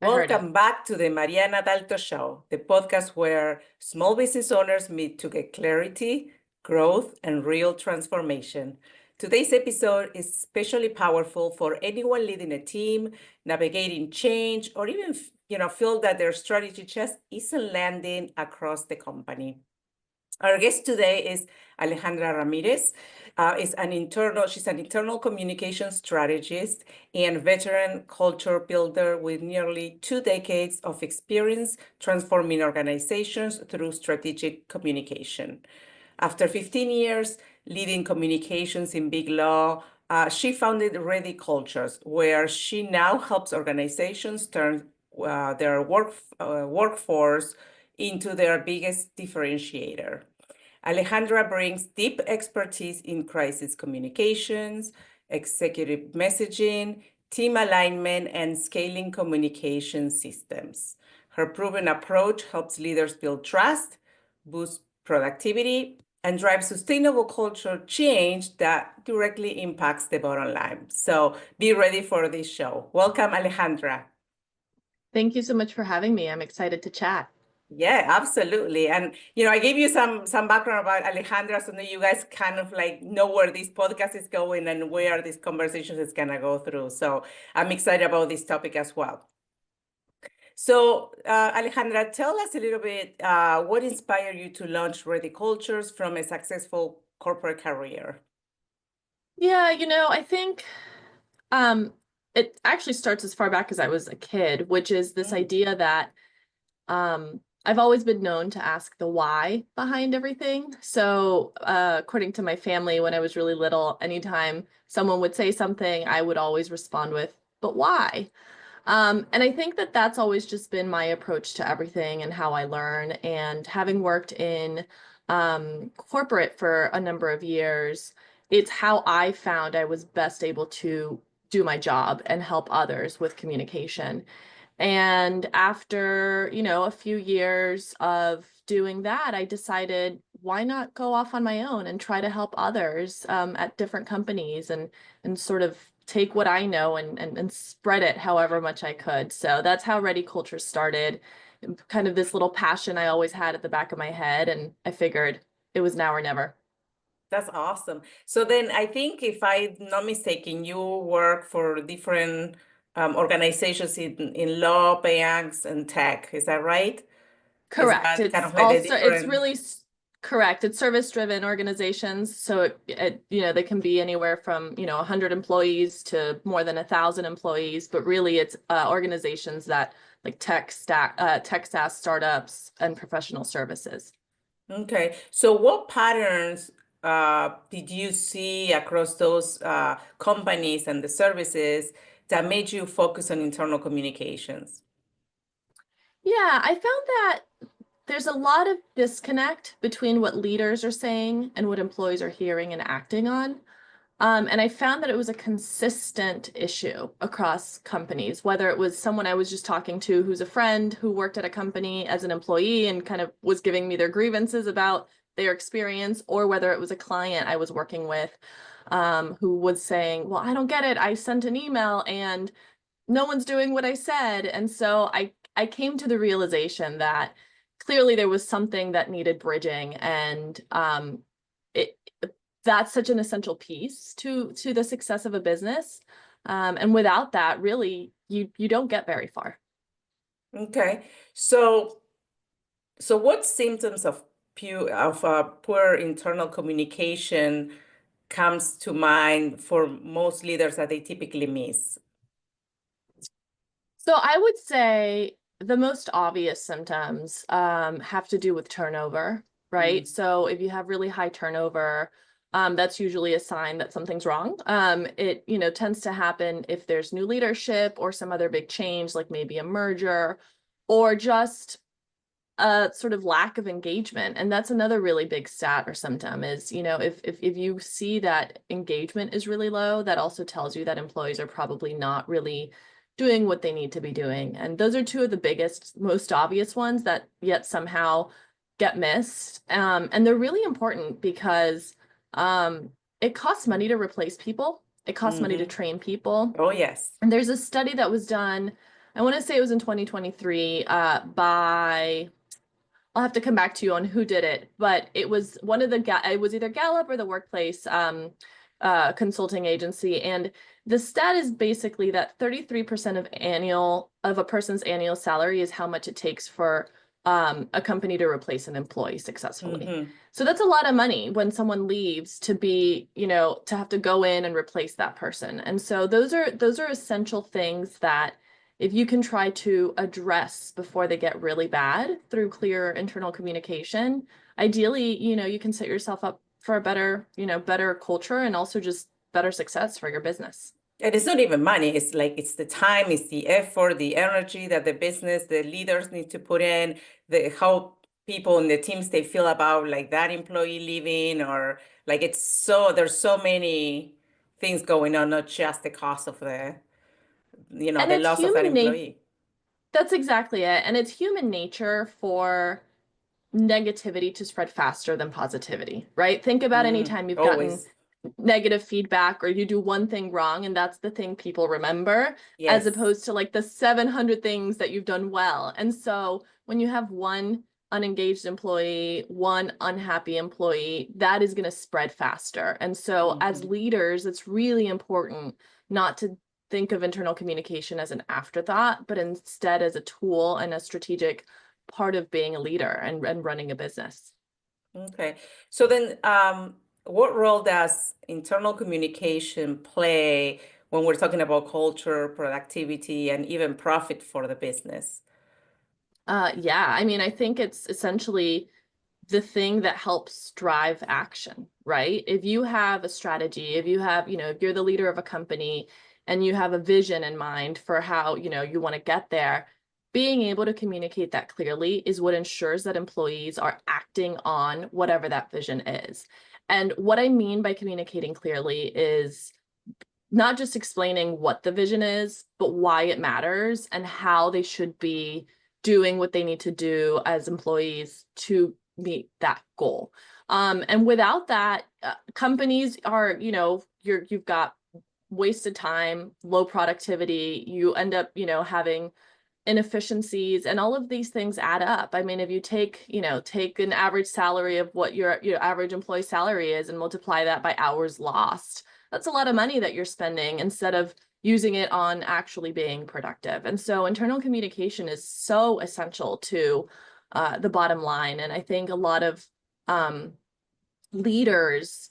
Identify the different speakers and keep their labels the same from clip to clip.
Speaker 1: I heard it.
Speaker 2: Welcome back to the Mariana Dalto Show, the podcast where small business owners meet to get clarity, growth, and real transformation. Today's episode is especially powerful for anyone leading a team, navigating change, or even feel that their strategy just isn't landing across the company. Our guest today is Alejandra Ramirez. She's an internal communication strategist and veteran culture builder with nearly 2 decades of experience transforming organizations through strategic communication. After 15 years leading communications in big law, she founded ReadyCultures, where she now helps organizations turn their workforce into their biggest differentiator. Alejandra brings deep expertise in crisis communications, executive messaging, team alignment, and scaling communication systems. Her proven approach helps leaders build trust, boost productivity, and drive sustainable culture change that directly impacts the bottom line. So be ready for this show. Welcome, Alejandra.
Speaker 1: Thank you so much for having me. I'm excited to chat.
Speaker 2: Yeah, absolutely. And I gave you some background about Alejandra, so that you guys kind of like know where this podcast is going and where this conversation is gonna go through. So I'm excited about this topic as well. So Alejandra, tell us a little bit what inspired you to launch ReadyCultures from a successful corporate career?
Speaker 1: Yeah, I think it actually starts as far back as I was a kid, which is this idea that I've always been known to ask the why behind everything. So according to my family, when I was really little, anytime someone would say something, I would always respond with, but why? And I think that that's always just been my approach to everything and how I learn. And having worked in corporate for a number of years, it's how I found I was best able to do my job and help others with communication. And after, a few years of doing that, I decided, why not go off on my own and try to help others at different companies and sort of take what I know and spread it however much I could. So that's how ReadyCultures started, kind of this little passion I always had at the back of my head. And I figured it was now or never.
Speaker 2: That's awesome. So then I think, if I'm not mistaken, you work for different organizations in law, banks, and tech. Is that right? Is
Speaker 1: Correct.
Speaker 2: that kind
Speaker 1: It's
Speaker 2: of like the
Speaker 1: also, it's
Speaker 2: different?
Speaker 1: really correct. It's service-driven organizations. So they can be anywhere from, 100 employees to more than 1,000 employees, but really it's organizations that like tech SaaS startups and professional services.
Speaker 2: Okay. So what patterns did you see across those companies and the services that made you focus on internal communications?
Speaker 1: Yeah, I found that there's a lot of disconnect between what leaders are saying and what employees are hearing and acting on. And I found that it was a consistent issue across companies, whether it was someone I was just talking to who's a friend who worked at a company as an employee and kind of was giving me their grievances about their experience, or whether it was a client I was working with who was saying, well, I don't get it. I sent an email and no one's doing what I said. And so I came to the realization that clearly there was something that needed bridging, and it that's such an essential piece to the success of a business. And without that, really, you don't get very far.
Speaker 2: Okay. So what symptoms of poor internal communication comes to mind for most leaders that they typically miss?
Speaker 1: So I would say the most obvious symptoms have to do with turnover, right? So if you have really high turnover, that's usually a sign that something's wrong. It, tends to happen if there's new leadership or some other big change, like maybe a merger, or just a sort of lack of engagement. And that's another really big stat or symptom is, if you see that engagement is really low, that also tells you that employees are probably not really doing what they need to be doing. And those are two of the biggest, most obvious ones that yet somehow get missed. And they're really important because it costs money to replace people. It costs money to train people.
Speaker 2: Oh, yes.
Speaker 1: And there's a study that was done I want to say it was in 2023 by I'll have to come back to you on who did it, but it was one of the it was either Gallup or the Workplace consulting agency, and the stat is basically that 33% of a person's annual salary is how much it takes for a company to replace an employee successfully.
Speaker 2: Mm-hmm.
Speaker 1: So that's a lot of money when someone leaves to be, to have to go in and replace that person. And so those are essential things that if you can try to address before they get really bad through clear internal communication, ideally, you can set yourself up for a better culture and also just better success for your business.
Speaker 2: And it's not even money. It's like it's the time, it's the effort, the energy that the business, the leaders need to put in, the how people in the teams they feel about like that employee leaving, or like there's so many things going on, not just the cost of
Speaker 1: And
Speaker 2: the
Speaker 1: it's
Speaker 2: loss of that
Speaker 1: human nature.
Speaker 2: employee.
Speaker 1: That's exactly it. And it's human nature for negativity to spread faster than positivity, right? Think about any time you've gotten
Speaker 2: Always.
Speaker 1: negative feedback or you do one thing wrong and that's the thing people remember, as
Speaker 2: Yes.
Speaker 1: opposed to like the 700 things that you've done well. And so when you have one unengaged employee, one unhappy employee, that is going to spread faster. And so as
Speaker 2: Mhm.
Speaker 1: leaders, it's really important not to think of internal communication as an afterthought, but instead as a tool and a strategic part of being a leader and running a business.
Speaker 2: Okay. So then, what role does internal communication play when we're talking about culture, productivity, and even profit for the business?
Speaker 1: Yeah, I mean, I think it's essentially the thing that helps drive action, right? If you have a strategy, if you have, if you're the leader of a company and you have a vision in mind for how, you want to get there, being able to communicate that clearly is what ensures that employees are acting on whatever that vision is. And what I mean by communicating clearly is not just explaining what the vision is, but why it matters and how they should be doing what they need to do as employees to meet that goal. And without that, companies are, you've got wasted time, low productivity. You end up, having inefficiencies, and all of these things add up. I mean, if you take an average salary of what your average employee salary is and multiply that by hours lost, that's a lot of money that you're spending instead of using it on actually being productive. And so internal communication is so essential to the bottom line. And I think a lot of leaders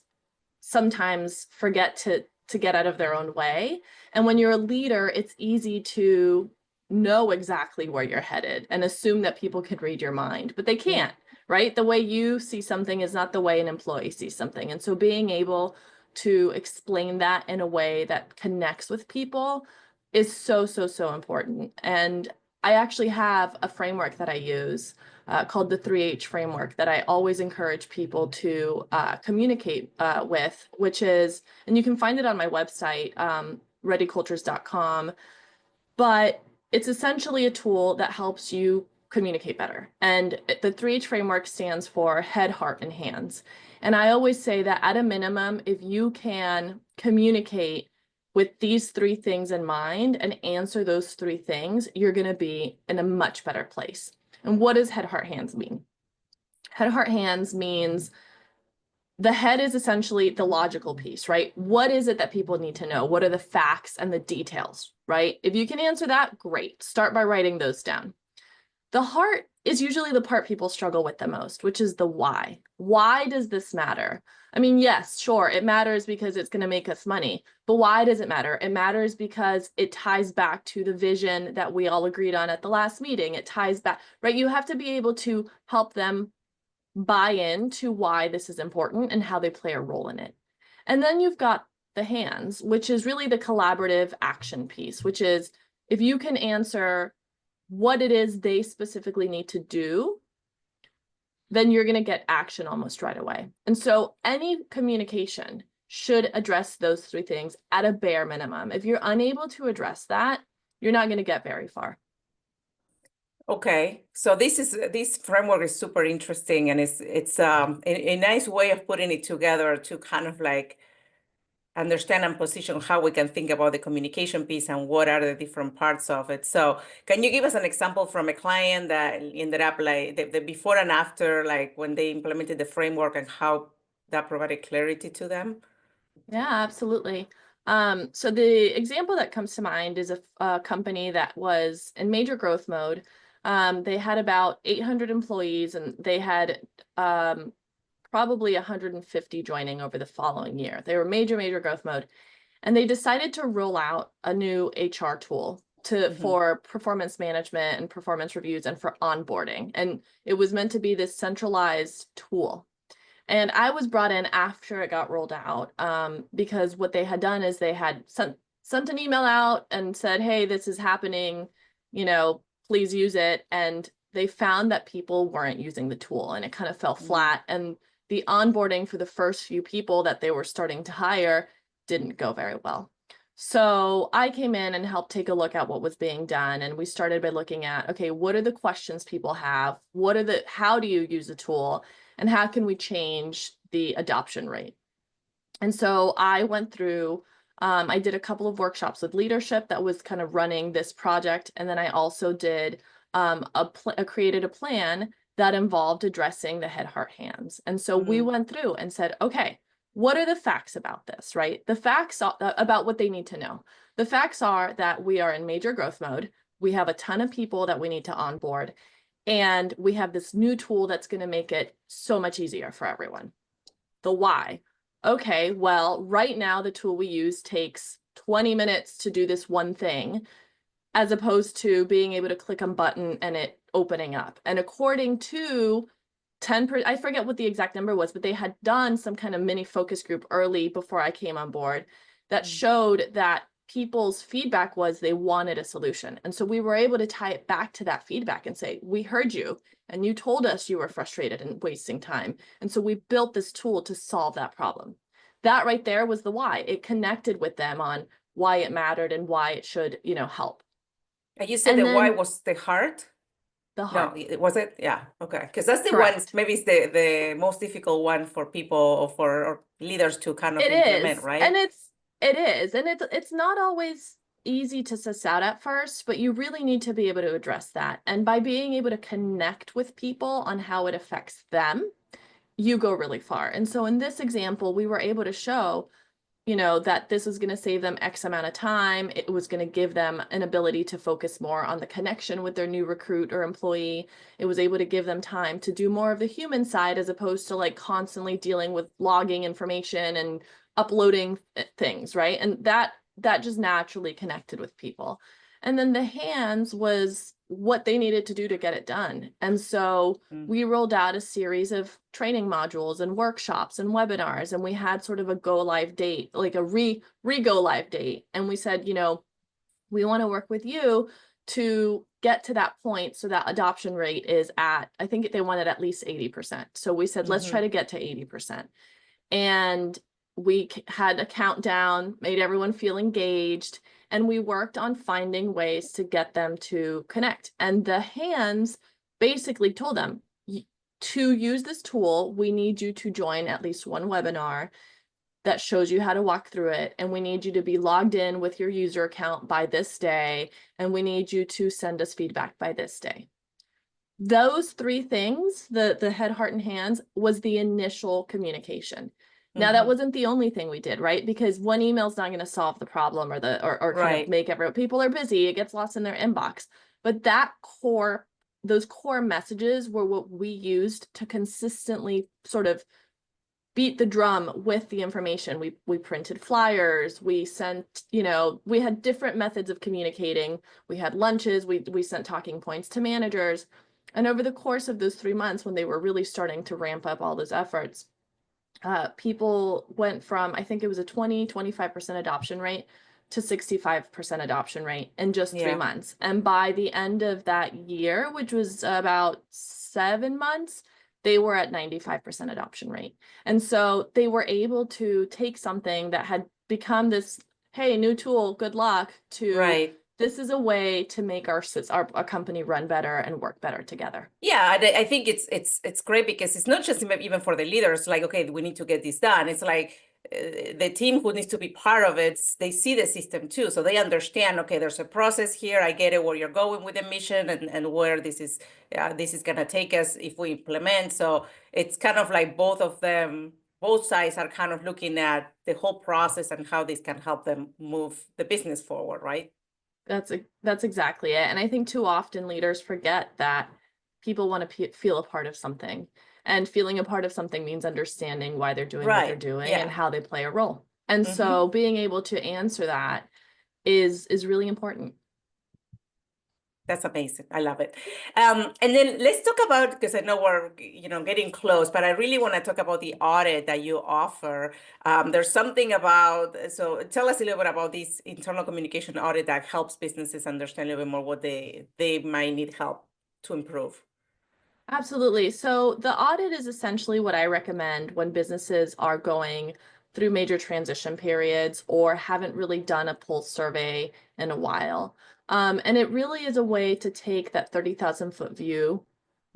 Speaker 1: sometimes forget to get out of their own way. And when you're a leader, it's easy to know exactly where you're headed and assume that people can read your mind, but they
Speaker 2: Mm.
Speaker 1: can't, right? The way you see something is not the way an employee sees something. And so being able to explain that in a way that connects with people is so, so, so important. And I actually have a framework that I use called the 3H framework that I always encourage people to communicate with, which is, and you can find it on my website, ReadyCultures.com, but it's essentially a tool that helps you communicate better. And the 3H framework stands for head, heart, and hands. And I always say that at a minimum, if you can communicate with these three things in mind and answer those three things, you're going to be in a much better place. And what does head, heart, hands mean? Head, heart, hands means the head is essentially the logical piece, right? What is it that people need to know? What are the facts and the details, right? If you can answer that, great. Start by writing those down. The heart is usually the part people struggle with the most, which is the why. Why does this matter? I mean, yes, sure, it matters because it's going to make us money, but why does it matter? It matters because it ties back to the vision that we all agreed on at the last meeting. It ties back, right? You have to be able to help them buy into why this is important and how they play a role in it. And then you've got the hands, which is really the collaborative action piece, which is if you can answer what it is they specifically need to do, then you're going to get action almost right away. And so any communication should address those three things at a bare minimum. If you're unable to address that, you're not going to get very far.
Speaker 2: Okay, so this framework is super interesting, and it's a nice way of putting it together to kind of like understand and position how we can think about the communication piece and what are the different parts of it. So can you give us an example from a client that ended up like the before and after, like when they implemented the framework and how that provided clarity to them?
Speaker 1: Yeah, absolutely. So the example that comes to mind is a company that was in major growth mode. They had about 800 employees, and they had probably 150 joining over the following year. They were major growth mode, and they decided to roll out a new HR tool for performance management and performance reviews and for onboarding. And it was meant to be this centralized tool. And I was brought in after it got rolled out, because what they had done is they had sent an email out and said, hey, this is happening, please use it. And they found that people weren't using the tool, and it kind of fell flat. And the onboarding for the first few people that they were starting to hire didn't go very well. So I came in and helped take a look at what was being done. And we started by looking at, okay, what are the questions people have? How do you use the tool? And how can we change the adoption rate? And so I went through, I did a couple of workshops with leadership that was kind of running this project. And then I also did created a plan that involved addressing the head, heart, hands. And so we went through and said, okay, what are the facts about this, right? The facts about what they need to know. The facts are that we are in major growth mode. We have a ton of people that we need to onboard. And we have this new tool that's going to make it so much easier for everyone. The why. Okay, well, right now the tool we use takes 20 minutes to do this one thing, as opposed to being able to click a button and it opening up. And according to 10%, I forget what the exact number was, but they had done some kind of mini focus group early before I came on board that showed that people's feedback was they wanted a solution. And so we were able to tie it back to that feedback and say, we heard you and you told us you were frustrated and wasting time. And so we built this tool to solve that problem. That right there was the why. It connected with them on why it mattered and why it should, help.
Speaker 2: And you said
Speaker 1: And
Speaker 2: the why
Speaker 1: then
Speaker 2: was the heart?
Speaker 1: the
Speaker 2: No,
Speaker 1: heart.
Speaker 2: was it? Yeah, okay. Because that's the one,
Speaker 1: Correct.
Speaker 2: maybe it's the most difficult one for people or for leaders to kind of
Speaker 1: It
Speaker 2: implement,
Speaker 1: is. And
Speaker 2: right?
Speaker 1: it is. And it's not always easy to suss out at first, but you really need to be able to address that. And by being able to connect with people on how it affects them, you go really far. And so in this example, we were able to show, that this was going to save them X amount of time. It was going to give them an ability to focus more on the connection with their new recruit or employee. It was able to give them time to do more of the human side, as opposed to like constantly dealing with logging information and uploading things, right? And that just naturally connected with people. And then the hands was what they needed to do to get it done. And so we rolled out a series of training modules and workshops and webinars, and we had sort of a go live date, like a re-go live date. And we said, we want to work with you to get to that point so that adoption rate is at, I think they wanted at least 80%. So we said, let's try to get to 80%. And we had a countdown, made everyone feel engaged, and we worked on finding ways to get them to connect. And the hands basically told them, to use this tool, we need you to join at least one webinar that shows you how to walk through it. And we need you to be logged in with your user account by this day. And we need you to send us feedback by this day. Those three things, the head, heart, and hands, was the initial communication. Now, that wasn't the only thing we did, right? Because one email is not going to solve the problem or kind of make people are busy. It gets lost in their inbox. But those core messages were what we used to consistently sort of beat the drum with the information. We printed flyers, we sent, we had different methods of communicating. We had lunches, we sent talking points to managers. And over the course of those 3 months, when they were really starting to ramp up all those efforts, people went from, I think it was a 25% adoption rate to 65% adoption rate in just 3 months. And by the end of that year, which was about 7 months, they were at 95% adoption rate. And so they were able to take something that had become this, hey, new tool, good luck, to this is a way to make our company run better and work better together.
Speaker 2: Yeah, I think it's great because it's not just even for the leaders, like, okay, we need to get this done. It's like the team who needs to be part of it, they see the system too. So they understand, okay, there's a process here. I get it where you're going with the mission and where this is going to take us if we implement. So it's kind of like both of them, both sides are kind of looking at the whole process and how this can help them move the business forward, right?
Speaker 1: That's exactly it. And I think too often leaders forget that people want to feel a part of something. And feeling a part of something means understanding why they're doing what they're
Speaker 2: Right.
Speaker 1: doing and
Speaker 2: Yeah.
Speaker 1: how they play a role. And
Speaker 2: Mm-hmm.
Speaker 1: so being able to answer that is really important.
Speaker 2: That's amazing. I love it. And then let's talk about, because I know we're, getting close, but I really want to talk about the audit that you offer. There's something about, so tell us a little bit about this internal communication audit that helps businesses understand a little bit more what they might need help to improve.
Speaker 1: Absolutely. So the audit is essentially what I recommend when businesses are going through major transition periods or haven't really done a pulse survey in a while. And it really is a way to take that 30,000-foot view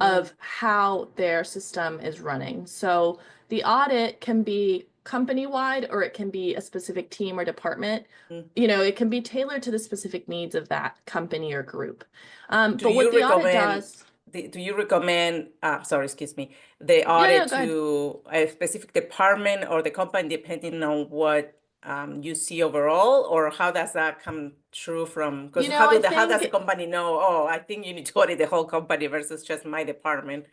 Speaker 2: Mm,
Speaker 1: of how their system is running. So the audit can be company-wide or it can be a specific team or department.
Speaker 2: mm.
Speaker 1: It can be tailored to the specific needs of that company or group.
Speaker 2: Do
Speaker 1: But what
Speaker 2: you
Speaker 1: the audit
Speaker 2: recommend
Speaker 1: does,
Speaker 2: do you recommend, sorry, excuse me, the
Speaker 1: yeah, no,
Speaker 2: audit
Speaker 1: go ahead.
Speaker 2: to a specific department or the company depending on what you see overall, or how does that come true from, because
Speaker 1: I
Speaker 2: how does the
Speaker 1: think
Speaker 2: company know, oh, I think you need to audit the whole company versus just my department?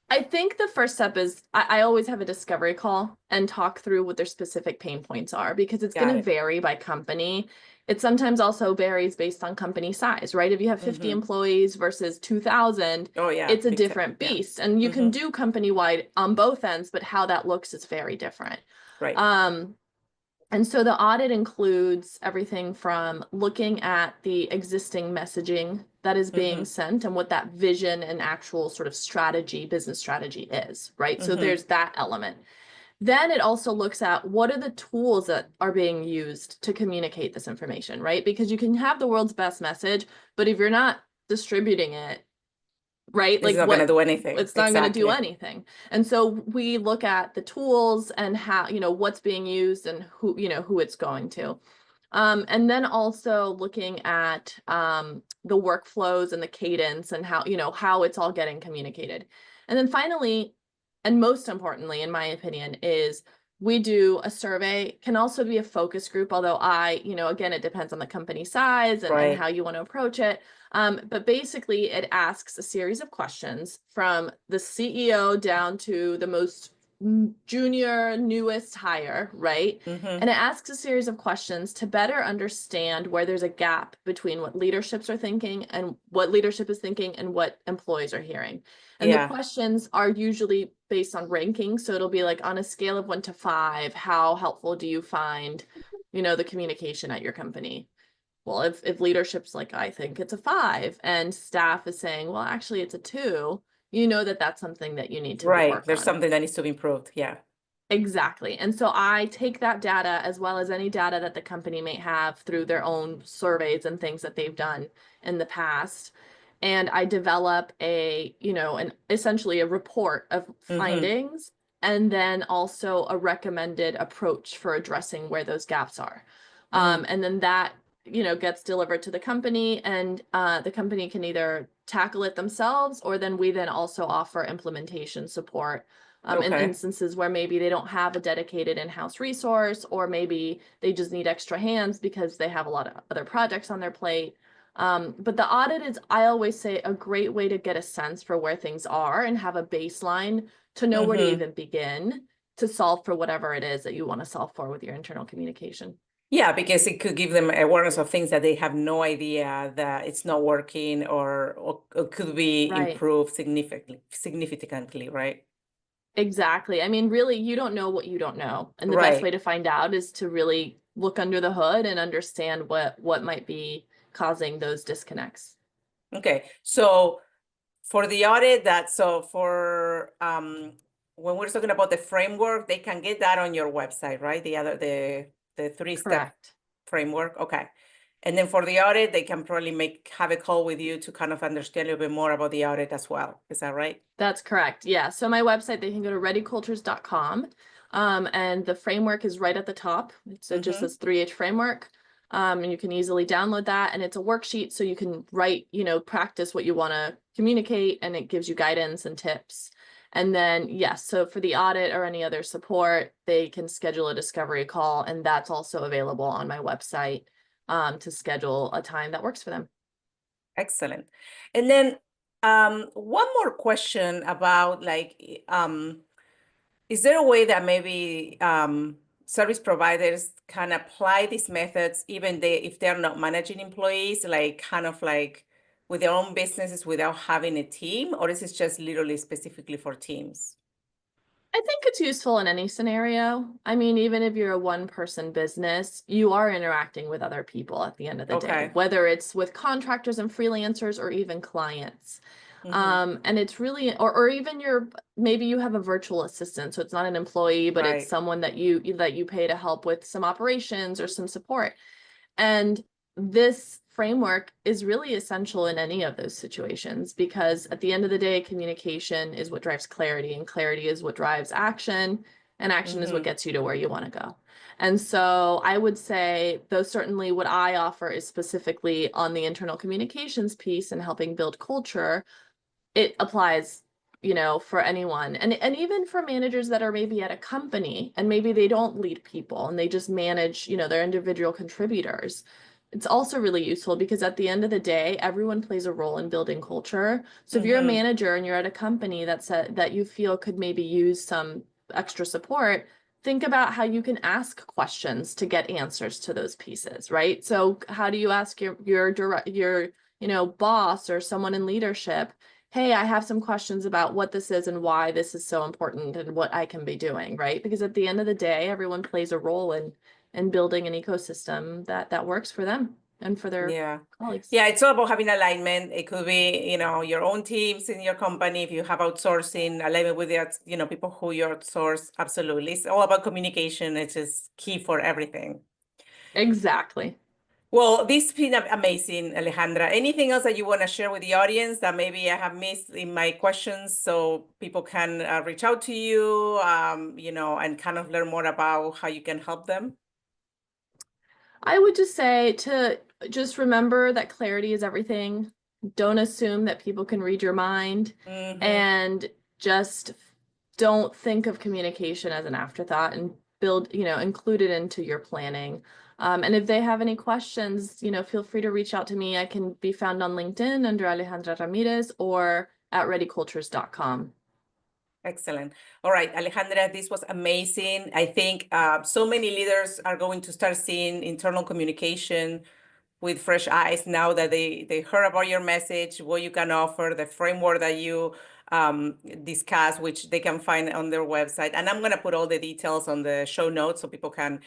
Speaker 1: the first step is I always have a discovery call and talk through what their specific pain points are because it's going
Speaker 2: Got
Speaker 1: to
Speaker 2: it.
Speaker 1: vary by company. It sometimes also varies based on company size, right? If you have 50
Speaker 2: Mm-hmm.
Speaker 1: employees versus 2,000,
Speaker 2: Oh, yeah,
Speaker 1: it's a
Speaker 2: big time.
Speaker 1: different
Speaker 2: Yeah.
Speaker 1: beast. And you can
Speaker 2: Mm-hmm.
Speaker 1: do company-wide on both ends, but how that looks is very different.
Speaker 2: Right.
Speaker 1: Um, And so the audit includes everything from looking at the existing messaging that is being
Speaker 2: Mm-hmm.
Speaker 1: sent and what that vision and actual sort of strategy, business strategy is, right? So
Speaker 2: Mm-hmm.
Speaker 1: there's that element. Then it also looks at what are the tools that are being used to communicate this information, right? Because you can have the world's best message, but if you're not distributing it, right?
Speaker 2: It's
Speaker 1: Like
Speaker 2: not gonna
Speaker 1: what
Speaker 2: do anything.
Speaker 1: it's not going to do
Speaker 2: Exactly.
Speaker 1: anything. And so we look at the tools and how, what's being used and who it's going to. And then also looking at the workflows and the cadence and how it's all getting communicated. And then finally, and most importantly, in my opinion, is we do a survey, can also be a focus group, although again, it depends on the company size and
Speaker 2: Right.
Speaker 1: how you want to approach it. But basically, it asks a series of questions from the CEO down to the most junior, newest hire, right?
Speaker 2: Mm-hmm.
Speaker 1: And it asks a series of questions to better understand where there's a gap between what leaderships are thinking and what leadership is thinking and what employees are hearing. And the
Speaker 2: Yeah.
Speaker 1: questions are usually based on ranking. So it'll be like on a scale of 1 to 5, how helpful do you find, the communication at your company? Well, if leadership's like, I think it's a 5, and staff is saying, well, actually it's a 2, that's something that you need to
Speaker 2: Right.
Speaker 1: work
Speaker 2: There's
Speaker 1: on.
Speaker 2: something that needs to be improved. Yeah.
Speaker 1: Exactly. And so I take that data as well as any data that the company may have through their own surveys and things that they've done in the past. And I develop essentially a report of
Speaker 2: Mm-hmm.
Speaker 1: findings and then also a recommended approach for addressing where those gaps are.
Speaker 2: Mm.
Speaker 1: And then that, gets delivered to the company and the company can either tackle it themselves or then we then also offer implementation support in
Speaker 2: Okay.
Speaker 1: instances where maybe they don't have a dedicated in-house resource, or maybe they just need extra hands because they have a lot of other projects on their plate. But the audit is, I always say, a great way to get a sense for where things are and have a baseline to know where to
Speaker 2: Mm-hmm.
Speaker 1: even begin to solve for whatever it is that you want to solve for with your internal communication.
Speaker 2: Yeah, because it could give them awareness of things that they have no idea that it's not working or could be
Speaker 1: Right.
Speaker 2: improved significantly, right?
Speaker 1: Exactly. I mean, really, you don't know what you don't know. And the best way
Speaker 2: Right.
Speaker 1: to find out is to really look under the hood and understand what might be causing those disconnects.
Speaker 2: Okay. So for the audit so for when we're talking about the framework, they can get that on your website, right? The three-step
Speaker 1: Correct.
Speaker 2: framework. Okay. And then for the audit, they can probably have a call with you to kind of understand a little bit more about the audit as well. Is that right?
Speaker 1: That's correct. Yeah. So my website, they can go to readycultures.com. And the framework is right at the top. It's just this 3H framework. And you can easily download that. And it's a worksheet, so you can write, practice what you want to communicate, and it gives you guidance and tips. And then, yes, so for the audit or any other support, they can schedule a discovery call, and that's also available on my website to schedule a time that works for them.
Speaker 2: Excellent. And then one more question about is there a way that maybe service providers can apply these methods even if they're not managing employees, like kind of like with their own businesses without having a team, or is this just literally specifically for teams?
Speaker 1: I think it's useful in any scenario. I mean, even if you're a one-person business, you are interacting with other people at the end of the day,
Speaker 2: Okay.
Speaker 1: whether it's with contractors and freelancers or even clients.
Speaker 2: Mm-hmm.
Speaker 1: And it's really, or even maybe you have a virtual assistant, so it's not an employee, but it's
Speaker 2: Right.
Speaker 1: someone that you pay to help with some operations or some support. And this framework is really essential in any of those situations, because at the end of the day, communication is what drives clarity, and clarity is what drives action, and action is what
Speaker 2: Mm-hmm.
Speaker 1: gets you to where you want to go. And so I would say, though certainly what I offer is specifically on the internal communications piece and helping build culture, it applies, for anyone. And even for managers that are maybe at a company and maybe they don't lead people and they just manage, their individual contributors. It's also really useful because at the end of the day, everyone plays a role in building culture. So if you're a
Speaker 2: Mm-hmm.
Speaker 1: manager and you're at a company that you feel could maybe use some extra support, think about how you can ask questions to get answers to those pieces, right? So how do you ask your boss or someone in leadership, hey, I have some questions about what this is and why this is so important and what I can be doing, right? Because at the end of the day, everyone plays a role in building an ecosystem that works for them and for their
Speaker 2: Yeah.
Speaker 1: colleagues.
Speaker 2: Yeah, it's all about having alignment. It could be, your own teams in your company. If you have outsourcing, alignment with the, people who you outsource. Absolutely. It's all about communication. It's just key for everything.
Speaker 1: Exactly.
Speaker 2: Well, this has been amazing, Alejandra. Anything else that you want to share with the audience that maybe I have missed in my questions so people can reach out to you, and kind of learn more about how you can help them?
Speaker 1: I would just say to just remember that clarity is everything. Don't assume that people can read your mind,
Speaker 2: Mm-hmm.
Speaker 1: and just don't think of communication as an afterthought, and include it into your planning. And if they have any questions, feel free to reach out to me. I can be found on LinkedIn under Alejandra Ramirez or at ReadyCultures.com.
Speaker 2: Excellent. All right, Alejandra, this was amazing. I think so many leaders are going to start seeing internal communication with fresh eyes now that they heard about your message, what you can offer, the framework that you discuss, which they can find on their website. And I'm going to put all the details on the show notes so people can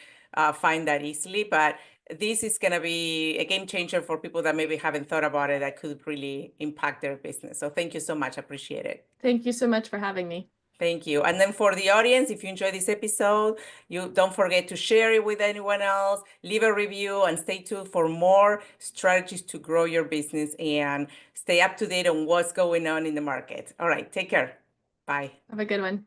Speaker 2: find that easily. But this is going to be a game changer for people that maybe haven't thought about it, that could really impact their business. So thank you so much. Appreciate it.
Speaker 1: Thank you so much for having me.
Speaker 2: Thank you. And then for the audience, if you enjoyed this episode, you don't forget to share it with anyone else, leave a review, and stay tuned for more strategies to grow your business and stay up to date on what's going on in the market. All right, take care. Bye.
Speaker 1: Have a good one.